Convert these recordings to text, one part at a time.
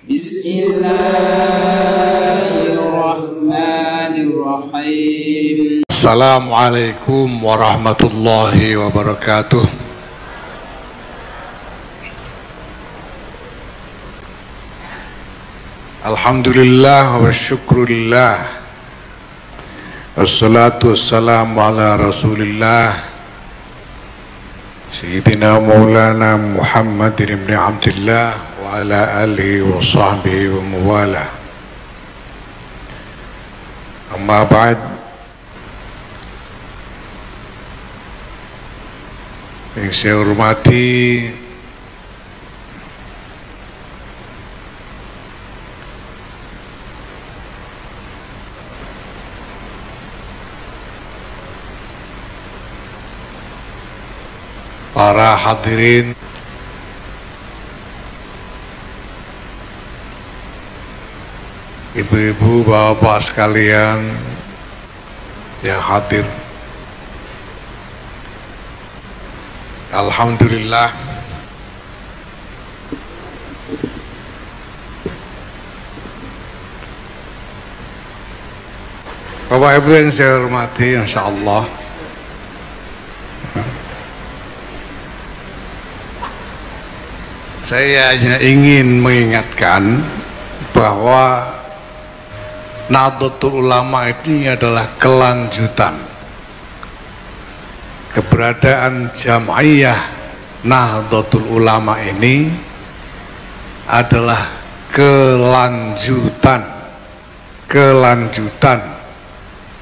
Bismillahirrahmanirrahim. Assalamualaikum warahmatullahi wabarakatuh. Alhamdulillah wa syukurillah, wassalatu wassalamu ala rasulillah Sayyidina Maulana Muhammadin ibn Abdillah wa ala alihi wa sahbihi wa mawala. Amma ba'd. Yang saya hormati para hadirin, ibu-ibu, bapak sekalian yang hadir, alhamdulillah Bapak Ibu yang saya hormati, insyaallah saya hanya ingin mengingatkan bahwa Nahdlatul Ulama ini adalah kelanjutan. Keberadaan Jam'iyah Nahdlatul Ulama ini adalah kelanjutan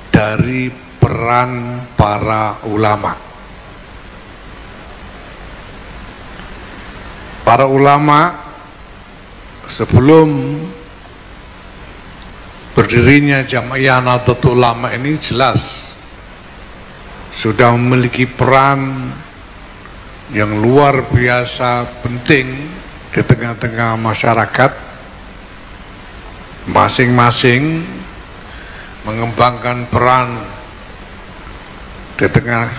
dari peran para ulama. Para ulama sebelum berdirinya Jam'iyah Nahdlatul Ulama ini jelas sudah memiliki peran yang luar biasa penting di tengah-tengah masyarakat, masing-masing mengembangkan peran di tengah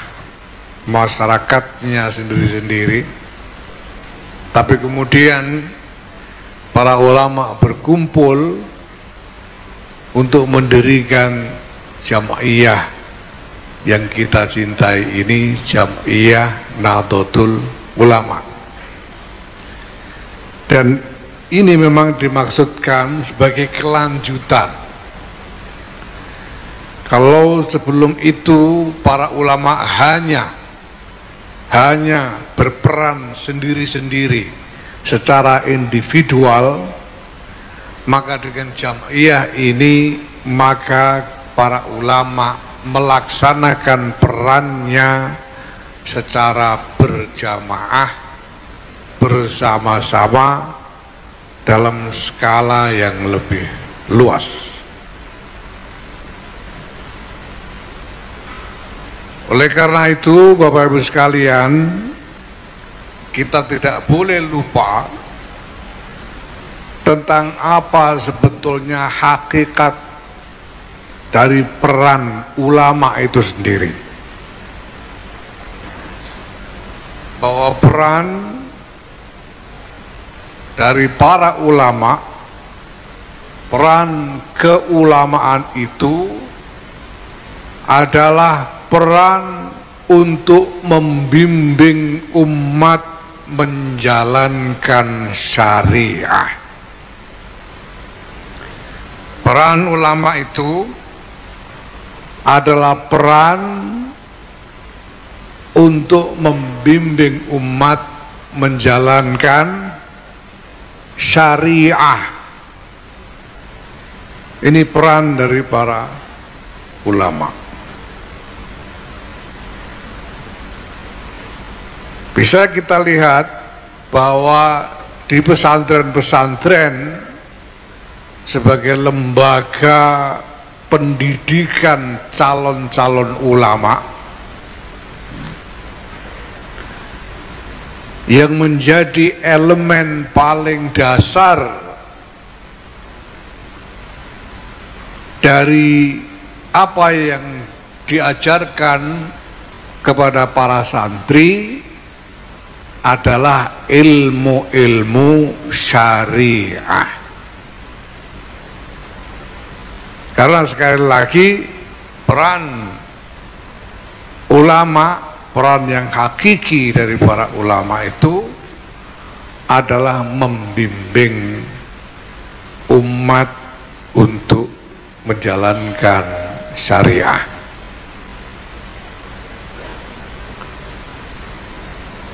masyarakatnya sendiri-sendiri. Tapi kemudian para ulama berkumpul untuk mendirikan Jam'iyah yang kita cintai ini, Jam'iyah Nahdlatul Ulama. Dan ini memang dimaksudkan sebagai kelanjutan. Kalau sebelum itu para ulama hanya berperan sendiri-sendiri secara individual, maka dengan Jam'iyah ini maka para ulama melaksanakan perannya secara berjamaah, bersama-sama dalam skala yang lebih luas. Oleh karena itu, Bapak Ibu sekalian, kita tidak boleh lupa tentang apa sebetulnya hakikat dari peran ulama itu sendiri. Bahwa peran dari para ulama, peran keulamaan itu adalah peran untuk membimbing umat menjalankan syariah. Peran ulama itu adalah peran untuk membimbing umat menjalankan syariah. Ini peran dari para ulama. Bisa kita lihat bahwa di pesantren-pesantren sebagai lembaga pendidikan calon-calon ulama yang menjadi elemen paling dasar dari apa yang diajarkan kepada para santri adalah ilmu-ilmu syariah. Karena sekali lagi peran ulama, peran yang hakiki dari para ulama itu adalah membimbing umat untuk menjalankan syariah.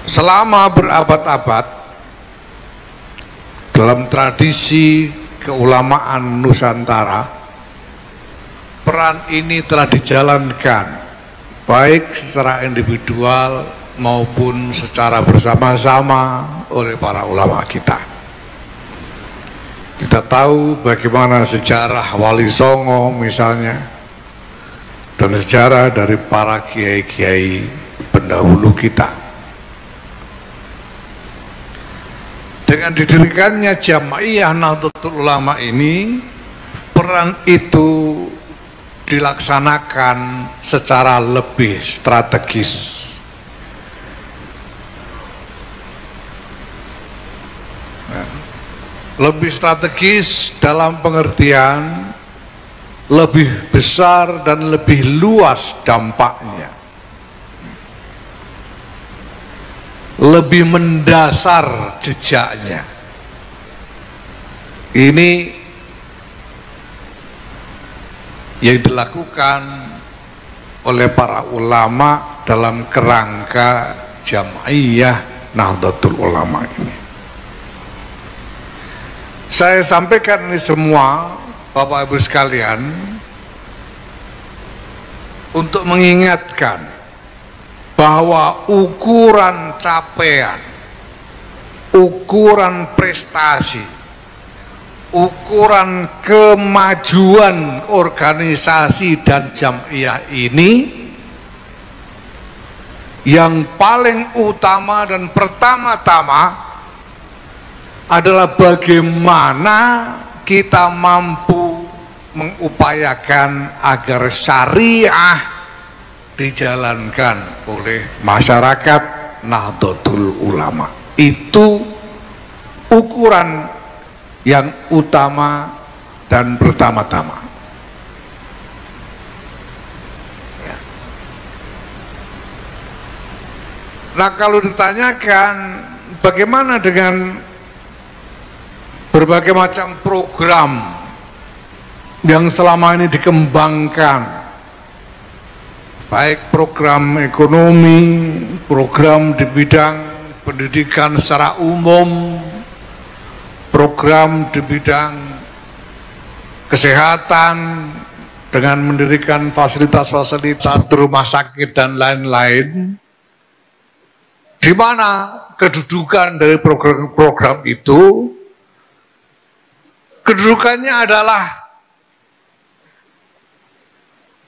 Selama berabad-abad dalam tradisi keulamaan Nusantara, peran ini telah dijalankan baik secara individual maupun secara bersama-sama oleh para ulama kita. Kita tahu bagaimana sejarah Wali Songo misalnya, dan sejarah dari para kiai-kiai pendahulu kita. Dengan didirikannya Jamaiyah Nahdlatul Ulama ini, peran itu dilaksanakan secara lebih strategis. Lebih strategis dalam pengertian lebih besar dan lebih luas dampaknya, lebih mendasar jejaknya. Ini yang dilakukan oleh para ulama dalam kerangka Jamaiyah Nahdlatul Ulama ini. Saya sampaikan ini semua, Bapak Ibu sekalian, untuk mengingatkan bahwa ukuran capaian, ukuran prestasi, ukuran kemajuan organisasi dan jamaiyah ini, yang paling utama dan pertama-tama adalah bagaimana kita mampu mengupayakan agar syariah dijalankan oleh masyarakat Nahdlatul Ulama. Itu ukuran yang utama dan pertama-tama. Ya. Nah, kalau ditanyakan bagaimana dengan berbagai macam program yang selama ini dikembangkan, baik program ekonomi, program di bidang pendidikan secara umum, program di bidang kesehatan dengan mendirikan fasilitas-fasilitas rumah sakit dan lain-lain, di mana kedudukan dari program-program itu, kedudukannya adalah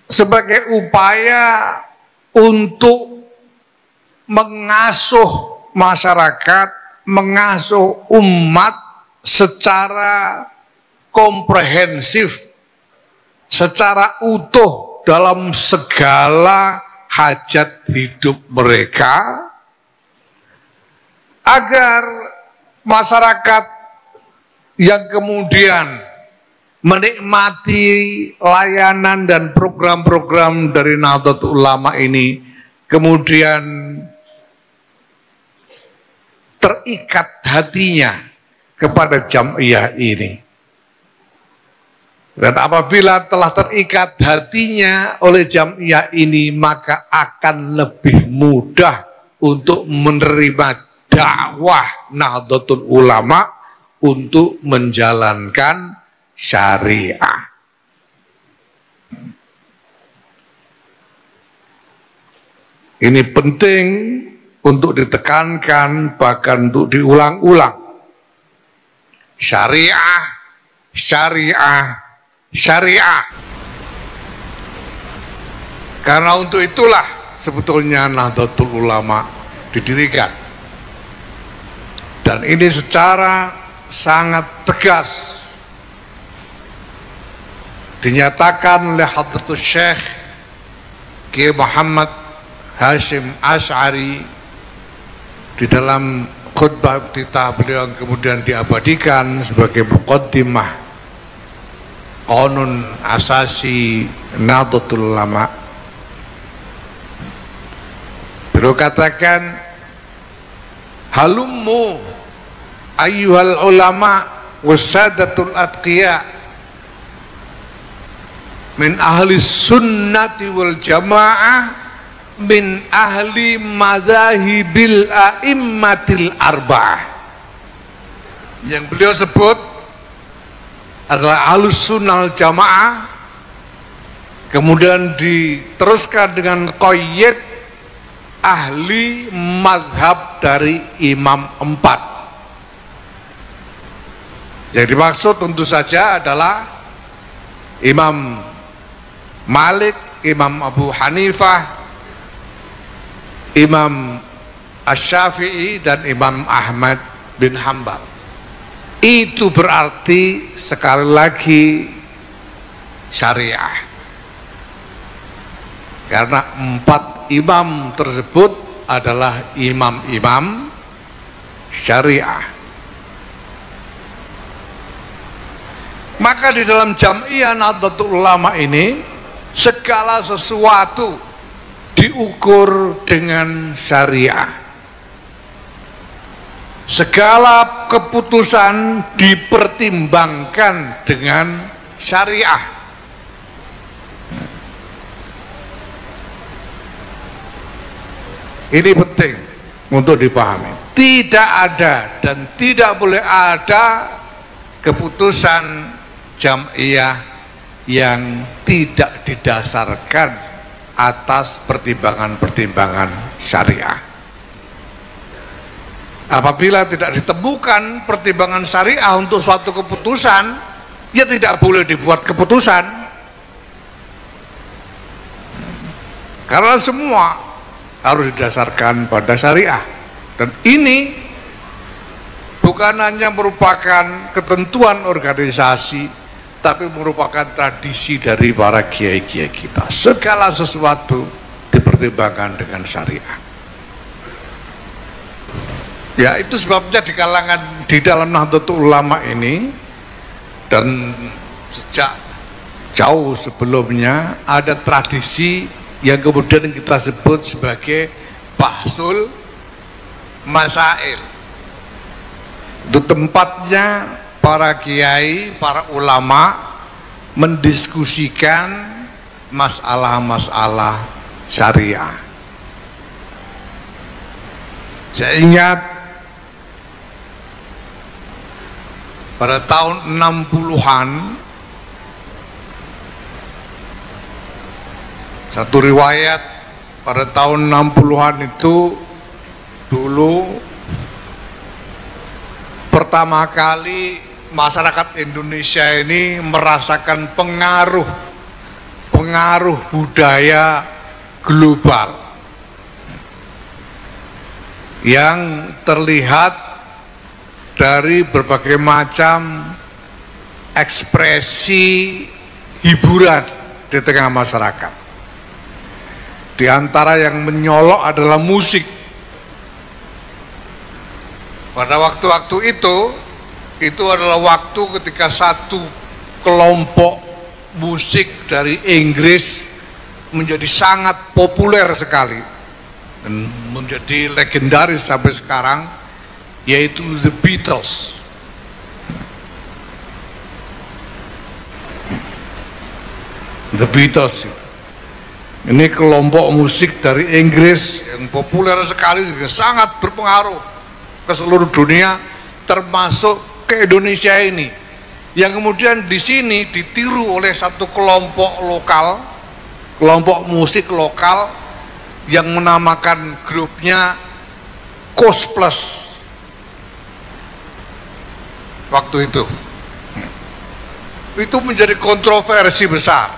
sebagai upaya untuk mengasuh masyarakat, mengasuh umat secara komprehensif, secara utuh dalam segala hajat hidup mereka, agar masyarakat yang kemudian menikmati layanan dan program-program dari Nahdlatul Ulama ini kemudian terikat hatinya kepada jamaiyah ini. Dan apabila telah terikat hatinya oleh jamaiyah ini, maka akan lebih mudah untuk menerima dakwah Nahdlatul Ulama untuk menjalankan syariah. Ini penting untuk ditekankan, bahkan untuk diulang-ulang. Syariah, syariah, syariah. Karena untuk itulah sebetulnya Nahdlatul Ulama didirikan. Dan ini secara sangat tegas dinyatakan oleh Hadratus Syekh Kiai Muhammad Hashim Asy'ari di dalam khutbah iftitah beliau yang kemudian diabadikan sebagai muqaddimah konun asasi Nahdlatul Ulama. Beliau katakan, halummu ayyuhal ulama wasadatul atqiya min ahli sunnati wal jamaah min ahli madzahibil a'immatil arba'ah. Yang beliau sebut adalah ahlus sunnah jamaah, kemudian diteruskan dengan qayyid ahli madhab dari imam 4. Yang dimaksud tentu saja adalah Imam Malik, Imam Abu Hanifah, Imam Asy-Syafi'i, dan Imam Ahmad bin Hambal. Itu berarti sekali lagi syariah, karena 4 imam tersebut adalah imam-imam syariah. Maka di dalam Jam'iyah Nahdlatul Ulama ini segala sesuatu diukur dengan syariah. Segala keputusan dipertimbangkan dengan syariah. Ini penting untuk dipahami. Tidak ada dan tidak boleh ada keputusan Jam'iyah yang tidak didasarkan atas pertimbangan-pertimbangan syariah. Apabila tidak ditemukan pertimbangan syariah untuk suatu keputusan, ya tidak boleh dibuat keputusan. Karena semua harus didasarkan pada syariah. Dan ini bukan hanya merupakan ketentuan organisasi, tapi merupakan tradisi dari para kiai-kiai kita. Segala sesuatu dipertimbangkan dengan syariah. Ya, itu sebabnya di kalangan di dalam Nahdlatul Ulama ini, dan sejak jauh sebelumnya ada tradisi yang kemudian kita sebut sebagai bahsul masail. Itu tempatnya para kiai, para ulama mendiskusikan masalah-masalah syariah. Saya ingat pada tahun 60-an satu riwayat, pada tahun 60-an itu dulu pertama kali masyarakat Indonesia ini merasakan pengaruh budaya global yang terlihat dari berbagai macam ekspresi hiburan di tengah masyarakat. Di antara yang menyolok adalah musik. Pada waktu-waktu itu adalah waktu ketika satu kelompok musik dari Inggris menjadi sangat populer sekali dan menjadi legendaris sampai sekarang, yaitu The Beatles. The Beatles ini kelompok musik dari Inggris yang populer sekali, juga sangat berpengaruh ke seluruh dunia, termasuk ke Indonesia ini, yang kemudian di sini ditiru oleh satu kelompok lokal, kelompok musik lokal yang menamakan grupnya Koes Plus. Waktu itu menjadi kontroversi besar,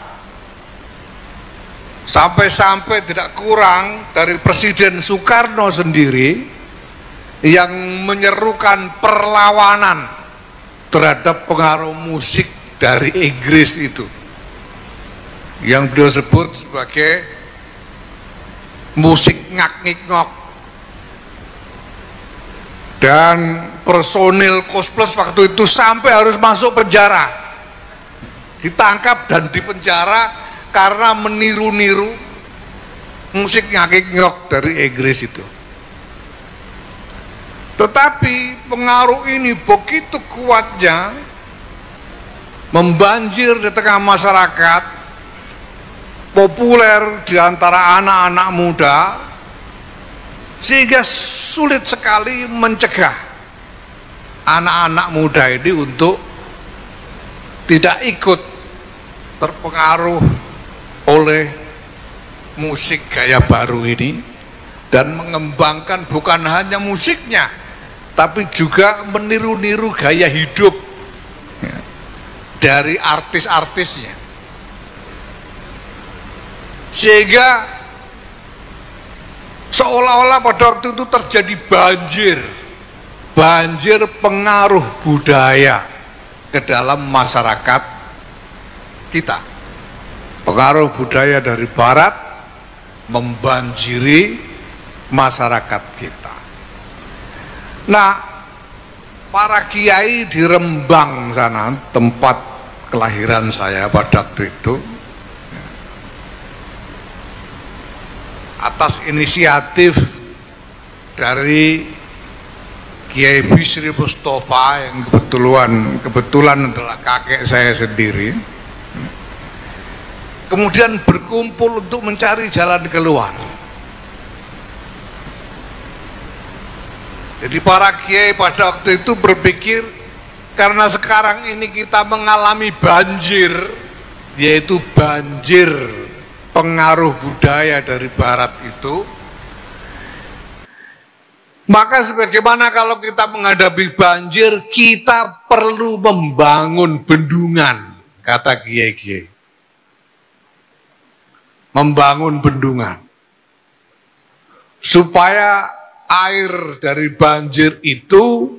sampai-sampai tidak kurang dari Presiden Soekarno sendiri yang menyerukan perlawanan terhadap pengaruh musik dari Inggris itu, yang beliau sebut sebagai musik ngak-ngik-ngok. Dan personil Koes Plus waktu itu sampai harus masuk penjara ditangkap dan dipenjara karena meniru-niru musik nyakik-nyok dari Inggris itu. Tetapi pengaruh ini begitu kuatnya membanjir di tengah masyarakat, populer di antara anak-anak muda, sehingga sulit sekali mencegah anak-anak muda ini untuk tidak ikut terpengaruh oleh musik gaya baru ini dan mengembangkan bukan hanya musiknya tapi juga meniru-niru gaya hidup dari artis-artisnya, sehingga seolah-olah pada waktu itu terjadi banjir pengaruh budaya ke dalam masyarakat kita. Pengaruh budaya dari barat membanjiri masyarakat kita. Nah, para kiai di Rembang sana, tempat kelahiran saya pada waktu itu, atas inisiatif dari Kiai Bisri Mustafa yang kebetulan adalah kakek saya sendiri, kemudian berkumpul untuk mencari jalan keluar. Jadi para kiai pada waktu itu berpikir, karena sekarang ini kita mengalami banjir, yaitu banjir pengaruh budaya dari barat itu, maka sebagaimana kalau kita menghadapi banjir, kita perlu membangun bendungan, kata kiai-kiai. Membangun bendungan supaya air dari banjir itu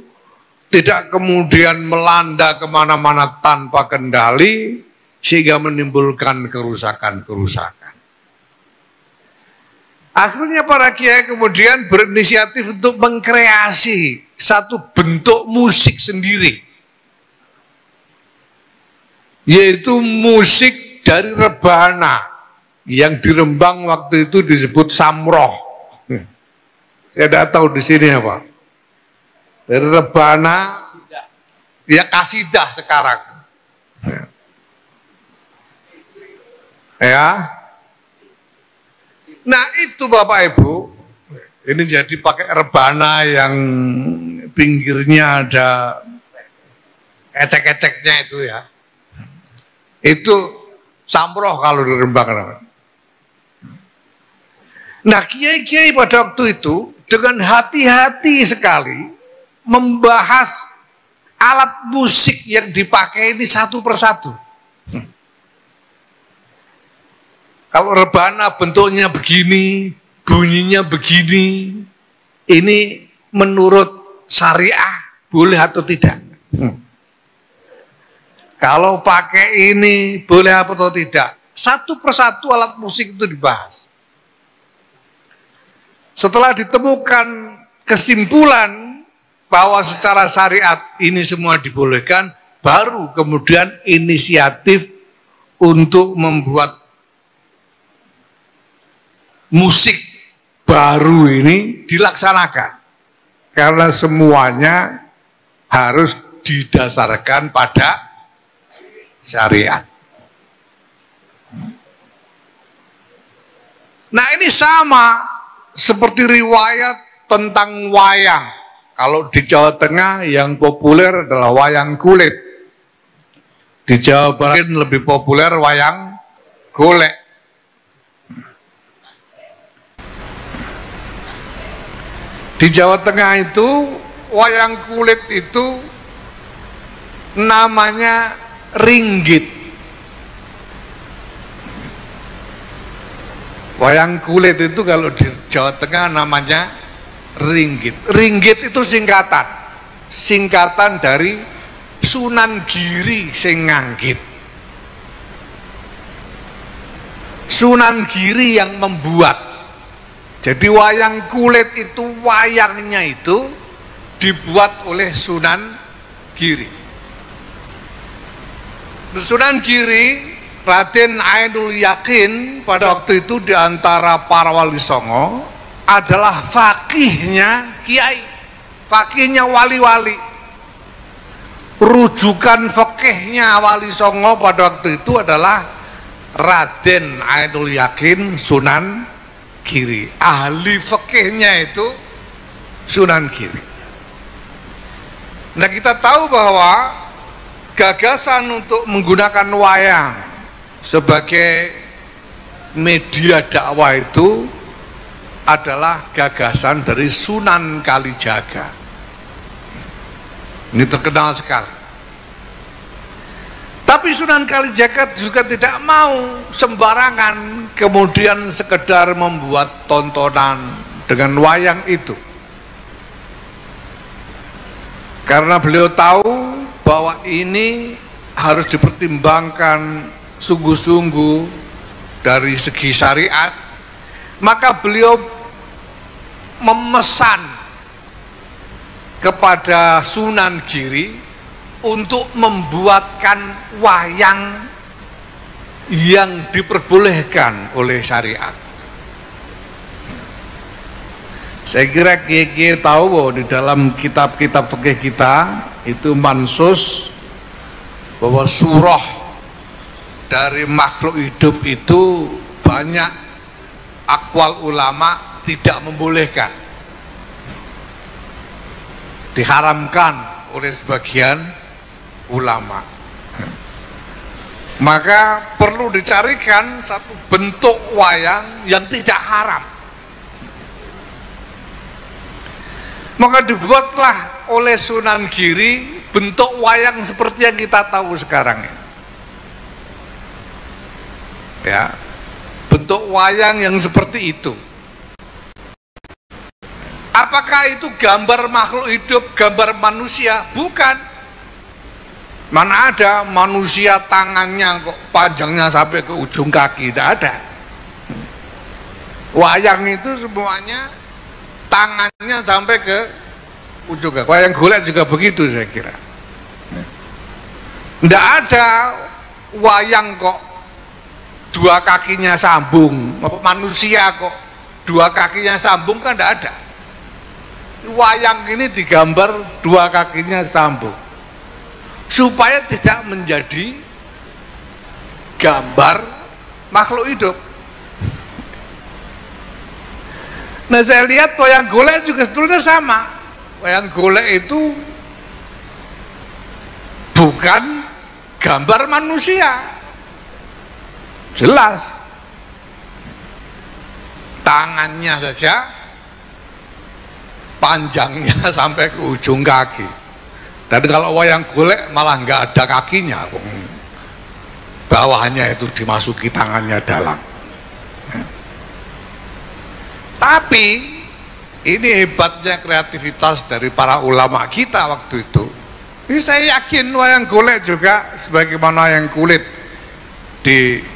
tidak kemudian melanda kemana-mana tanpa kendali sehingga menimbulkan kerusakan-kerusakan. Akhirnya para kiai kemudian berinisiatif untuk mengkreasi satu bentuk musik sendiri, yaitu musik dari rebana yang di Rembang waktu itu disebut samroh. Saya tidak tahu di sini apa. Dari rebana, ya kasidah sekarang. Ya. Nah itu Bapak Ibu, ini jadi pakai rebana yang pinggirnya ada ecek-eceknya itu ya. Itu samroh kalau di Rembang. Nah kiai-kiai pada waktu itu dengan hati-hati sekali membahas alat musik yang dipakai ini satu persatu. Kalau rebana bentuknya begini, bunyinya begini, ini menurut syariah boleh atau tidak? Kalau pakai ini boleh atau tidak? Satu persatu alat musik itu dibahas. Setelah ditemukan kesimpulan bahwa secara syariat ini semua dibolehkan, baru kemudian inisiatif untuk membuat musik baru ini dilaksanakan. Karena semuanya harus didasarkan pada syariat. Nah ini sama seperti riwayat tentang wayang. Kalau di Jawa Tengah yang populer adalah wayang kulit. Di Jawa Barat lebih populer wayang golek. Di Jawa Tengah itu wayang kulit itu namanya ringgit. Wayang kulit itu kalau di Jawa Tengah namanya ringgit. Ringgit itu singkatan dari Sunan Giri sing nganggit. Sunan Giri yang membuat. Jadi wayang kulit itu wayangnya itu dibuat oleh Sunan Giri. Sunan Giri, Raden Ainul Yakin pada waktu itu di antara para wali songo adalah fakihnya kiai, fakihnya wali-wali. Rujukan fakihnya wali songo pada waktu itu adalah Raden Ainul Yakin Sunan Giri. Ahli fakihnya itu Sunan Giri. Nah, kita tahu bahwa gagasan untuk menggunakan wayang sebagai media dakwah itu adalah gagasan dari Sunan Kalijaga. Ini terkenal sekali. Tapi Sunan Kalijaga juga tidak mau sembarangan kemudian sekedar membuat tontonan dengan wayang itu. Karena beliau tahu bahwa ini harus dipertimbangkan sungguh-sungguh dari segi syariat, maka beliau memesan kepada Sunan Giri untuk membuatkan wayang yang diperbolehkan oleh syariat. Saya kira kiai-kiai tahu bahwa di dalam kitab-kitab fikih kita itu mansus bahwa surah dari makhluk hidup itu banyak akwal ulama tidak membolehkan, diharamkan oleh sebagian ulama. Maka perlu dicarikan satu bentuk wayang yang tidak haram. Maka dibuatlah oleh Sunan Giri bentuk wayang seperti yang kita tahu sekarang ini. Ya, bentuk wayang yang seperti itu. Apakah itu gambar makhluk hidup, gambar manusia? Bukan. Mana ada manusia tangannya kok panjangnya sampai ke ujung kaki? Tidak ada. Wayang itu semuanya tangannya sampai ke ujung kaki. Wayang golek juga begitu saya kira. Tidak ada wayang kok dua kakinya sambung, manusia kok dua kakinya sambung, kan tidak ada. Wayang ini digambar dua kakinya sambung supaya tidak menjadi gambar makhluk hidup. Nah, saya lihat wayang golek juga sebetulnya sama. Wayang golek itu bukan gambar manusia, jelas tangannya saja panjangnya sampai ke ujung kaki. Dan kalau wayang golek malah nggak ada kakinya, bawahnya itu dimasuki tangannya dalam. Tapi ini hebatnya kreativitas dari para ulama kita waktu itu. Ini saya yakin wayang golek juga sebagaimana yang kulit dirancang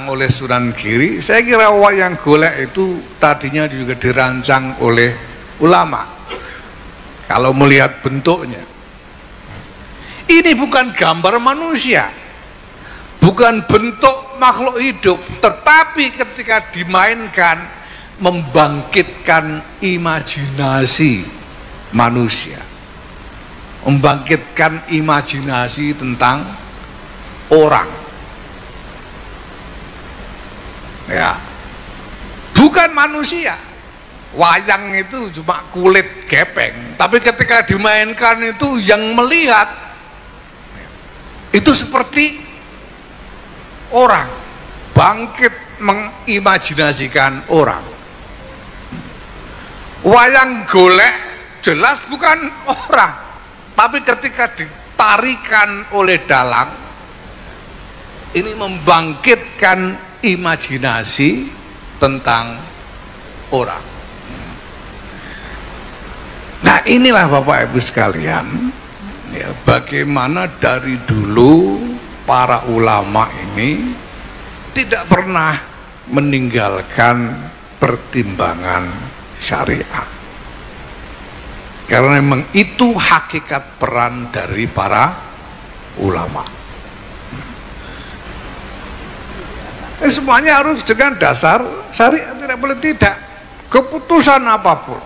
oleh Sunan Giri. Saya kira wayang golek itu tadinya juga dirancang oleh ulama. Kalau melihat bentuknya, ini bukan gambar manusia, bukan bentuk makhluk hidup, tetapi ketika dimainkan membangkitkan imajinasi manusia, membangkitkan imajinasi tentang orang, ya, bukan manusia. Wayang itu cuma kulit gepeng, tapi ketika dimainkan itu yang melihat itu seperti orang, bangkit mengimajinasikan orang. Wayang golek jelas bukan orang, tapi ketika ditarikan oleh dalang ini membangkitkan imajinasi tentang orang. Nah, inilah Bapak Ibu sekalian, ya, bagaimana dari dulu para ulama ini tidak pernah meninggalkan pertimbangan syariat. Karena memang itu hakikat peran dari para ulama. Semuanya harus dengan dasar syariat, tidak boleh tidak. Keputusan apapun,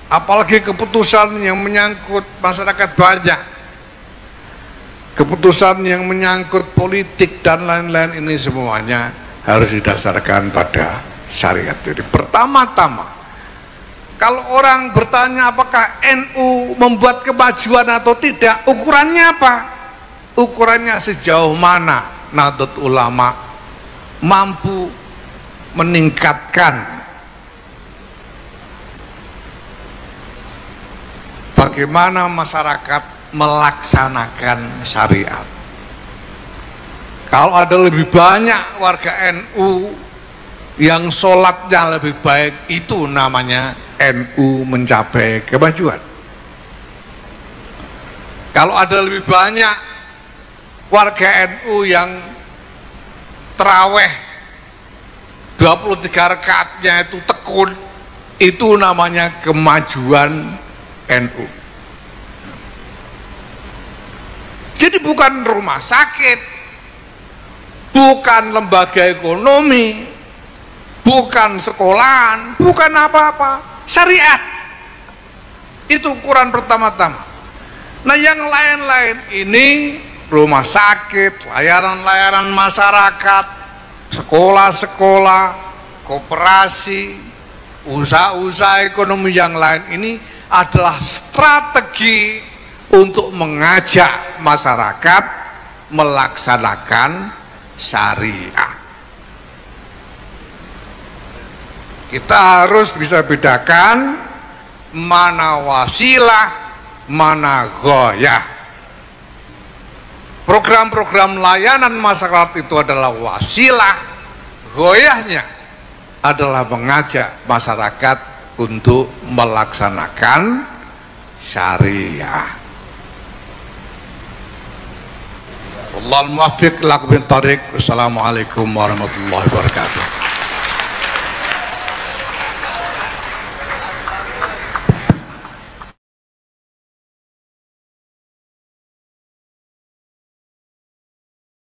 apalagi keputusan yang menyangkut masyarakat banyak, keputusan yang menyangkut politik dan lain-lain, ini semuanya harus didasarkan pada syariat. Jadi pertama-tama, kalau orang bertanya apakah NU membuat kemajuan atau tidak, ukurannya apa? Ukurannya sejauh mana Nahdlatul Ulama mampu meningkatkan bagaimana masyarakat melaksanakan syariat. Kalau ada lebih banyak warga NU yang sholatnya lebih baik, itu namanya NU mencapai kemajuan. Kalau ada lebih banyak warga NU yang terawih 23 rakaatnya itu tekun, itu namanya kemajuan NU. Jadi bukan rumah sakit, bukan lembaga ekonomi, bukan sekolahan, bukan apa-apa, syariat. Itu ukuran pertama-tama. Nah yang lain-lain ini, rumah sakit, layanan-layanan masyarakat, sekolah-sekolah, koperasi, usaha-usaha ekonomi yang lain, ini adalah strategi untuk mengajak masyarakat melaksanakan syariat. Kita harus bisa bedakan mana wasilah, mana ghoyah. Program-program layanan masyarakat itu adalah wasilah, ghoyahnya adalah mengajak masyarakat untuk melaksanakan syariah. Wallahul muwaffiq ila aqwamit thoriq. Wassalamualaikum warahmatullahi wabarakatuh.